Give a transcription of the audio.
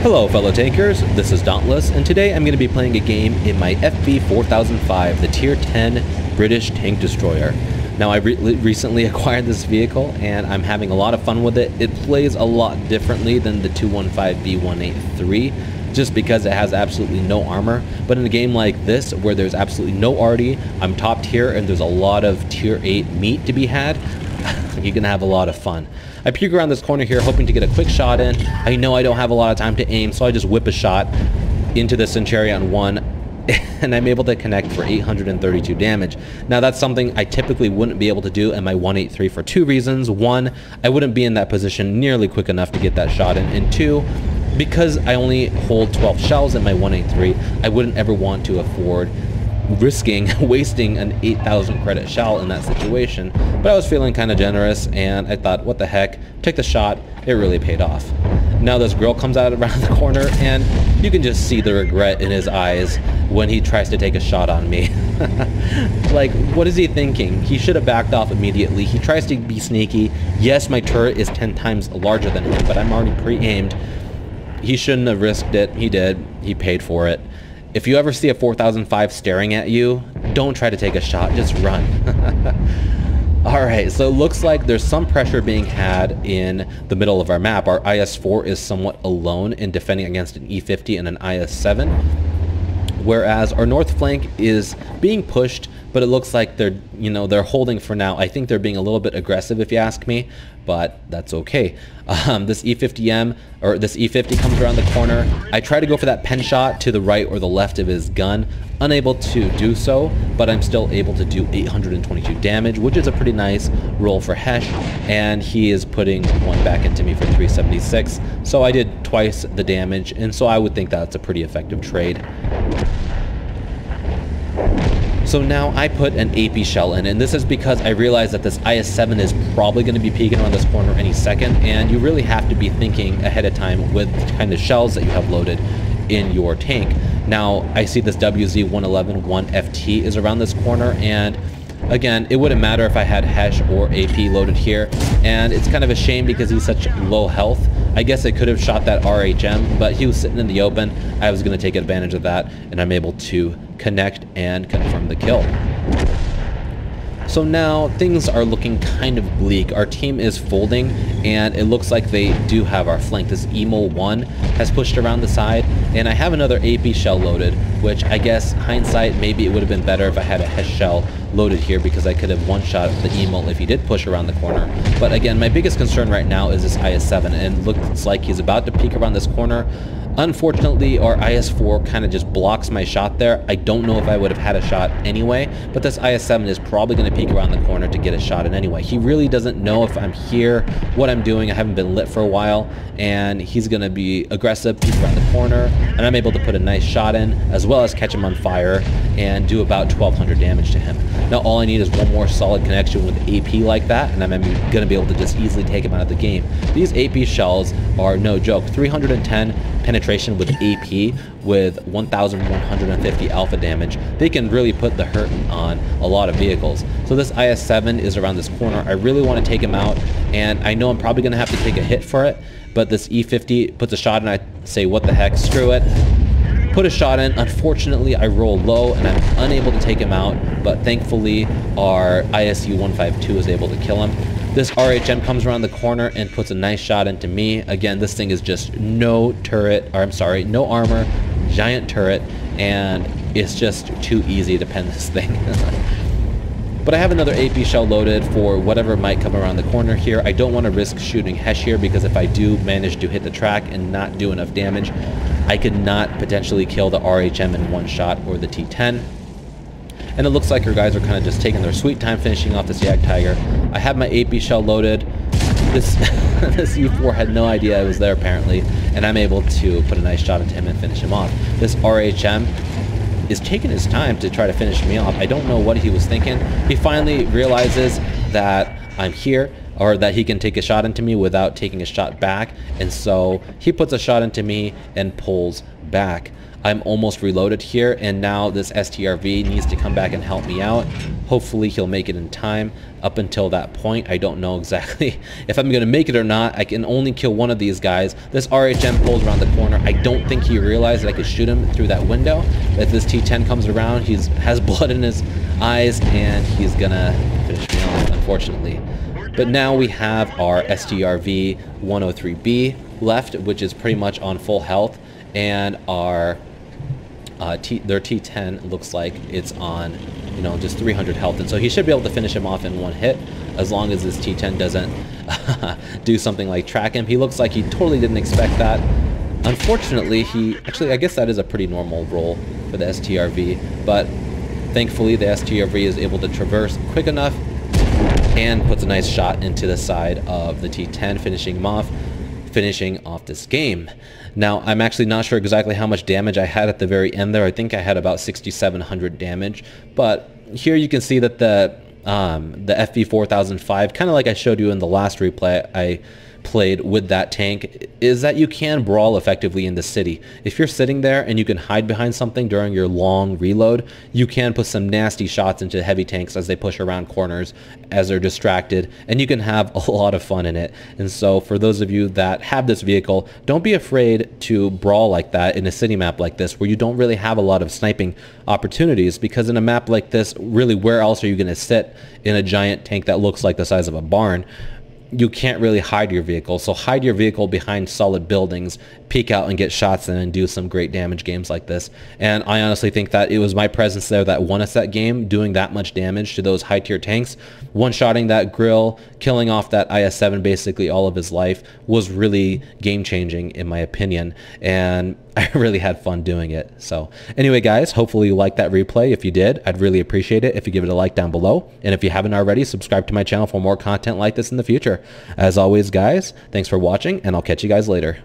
Hello fellow tankers, this is Dauntless, and today I'm going to be playing a game in my FV4005, the Tier 10 British tank destroyer. Now I recently acquired this vehicle and I'm having a lot of fun with it. It plays a lot differently than the 215B183 just because it has absolutely no armor, but in a game like this where there's absolutely no arty, I'm top tier and there's a lot of Tier 8 meat to be had, you're going to have a lot of fun. I peek around this corner here hoping to get a quick shot in. I know I don't have a lot of time to aim, so I just whip a shot into the Centurion 1 and I'm able to connect for 832 damage. Now that's something I typically wouldn't be able to do in my 183 for two reasons. One, I wouldn't be in that position nearly quick enough to get that shot in, and two, because I only hold 12 shells in my 183, I wouldn't ever want to afford wasting an 8,000 credit shell in that situation. But I was feeling kind of generous and I thought, what the heck, took the shot, it really paid off. Now this girl comes out around the corner and you can just see the regret in his eyes when he tries to take a shot on me. Like, what is he thinking? He should have backed off immediately. He tries to be sneaky. Yes, my turret is 10 times larger than him, but I'm already pre-aimed. He shouldn't have risked it. He did. He paid for it. If you ever see a 4005 staring at you, don't try to take a shot, just run. Alright, so it looks like there's some pressure being had in the middle of our map. Our IS-4 is somewhat alone in defending against an E50 and an IS-7, whereas our north flank is being pushed, but it looks like they're holding for now. I think they're being a little bit aggressive if you ask me, but that's okay. This E50M, or this E50 comes around the corner. I try to go for that pen shot to the right or the left of his gun. Unable to do so, but I'm still able to do 822 damage, which is a pretty nice roll for Hesh, and he is putting one back into me for 376. So I did twice the damage, and so I would think that's a pretty effective trade. So now I put an AP shell in, and this is because I realized that this IS-7 is probably going to be peeking around this corner any second, and you really have to be thinking ahead of time with the kind of shells that you have loaded in your tank. Now I see this WZ-111-1FT is around this corner, and again, it wouldn't matter if I had Hesh or AP loaded here, and it's kind of a shame because he's such low health. I guess I could have shot that RHM, but he was sitting in the open. I was going to take advantage of that, and I'm able to connect and confirm the kill. So now things are looking kind of bleak. Our team is folding, and it looks like they do have our flank. This Emo 1 has pushed around the side, and I have another AP shell loaded, which I guess hindsight, maybe it would have been better if I had a Hesh shell loaded here because I could have one-shot the Emo if he did push around the corner. But again, my biggest concern right now is this IS-7, and it looks like he's about to peek around this corner. Unfortunately, our IS-4 kind of just blocks my shot there. I don't know if I would have had a shot anyway, but this IS-7 is probably going to peek around the corner to get a shot in anyway. He really doesn't know if I'm here, what I'm doing. I haven't been lit for a while, and he's going to be aggressive, peek around the corner, and I'm able to put a nice shot in, as well as catch him on fire and do about 1,200 damage to him. Now all I need is one more solid connection with AP like that, and I'm going to be able to just easily take him out of the game. These AP shells are no joke. 310 penetration with AP with 1,150 alpha damage. They can really put the hurt on a lot of vehicles. So this IS-7 is around this corner. I really want to take him out, and I know I'm probably going to have to take a hit for it, but this E50 puts a shot and I say, what the heck, screw it. Put a shot in. Unfortunately, I roll low and I'm unable to take him out, but thankfully our ISU-152 is able to kill him. This RHM comes around the corner and puts a nice shot into me. Again, this thing is just no armor, giant turret, and it's just too easy to pen this thing. But I have another AP shell loaded for whatever might come around the corner here. I don't want to risk shooting Hesh here because if I do manage to hit the track and not do enough damage, I could not potentially kill the RHM in one shot or the T10. And it looks like our guys are kind of just taking their sweet time finishing off this Yak Tiger. I have my AP shell loaded. This E4 had no idea I was there apparently, and I'm able to put a nice shot into him and finish him off. This RHM is taking his time to try to finish me off. I don't know what he was thinking. He finally realizes that I'm here, or that he can take a shot into me without taking a shot back. And so he puts a shot into me and pulls back. I'm almost reloaded here, and now this STRV needs to come back and help me out. Hopefully he'll make it in time. Up until that point, I don't know exactly if I'm going to make it or not. I can only kill one of these guys. This RHM pulls around the corner. I don't think he realized that I could shoot him through that window. If this T10 comes around, he has blood in his eyes, and he's going to finish me off, unfortunately. But now we have our STRV 103B left, which is pretty much on full health, and our their T10 looks like it's on, you know, just 300 health, and so he should be able to finish him off in one hit as long as this T10 doesn't do something like track him. He looks like he totally didn't expect that. Unfortunately, actually, I guess that is a pretty normal roll for the STRV, but thankfully the STRV is able to traverse quick enough and puts a nice shot into the side of the T10, finishing him off, finishing off this game. Now, I'm actually not sure exactly how much damage I had at the very end there. I think I had about 6,700 damage, but here you can see that the FV4005, kind of like I showed you in the last replay I played with that tank, is that you can brawl effectively in the city. If you're sitting there and you can hide behind something during your long reload, you can put some nasty shots into heavy tanks as they push around corners, as they're distracted, and you can have a lot of fun in it. And so for those of you that have this vehicle, don't be afraid to brawl like that in a city map like this, where you don't really have a lot of sniping opportunities, because in a map like this, really, where else are you going to sit in a giant tank that looks like the size of a barn? You can't really hide your vehicle, so hide your vehicle behind solid buildings, peek out and get shots in and do some great damage games like this. And I honestly think that it was my presence there that won us that game, doing that much damage to those high tier tanks. One-shotting that grill, killing off that IS-7 basically all of his life was really game-changing in my opinion, and I really had fun doing it. So anyway guys, hopefully you liked that replay. If you did, I'd really appreciate it if you give it a like down below, and if you haven't already, subscribe to my channel for more content like this in the future. As always guys, thanks for watching, and I'll catch you guys later.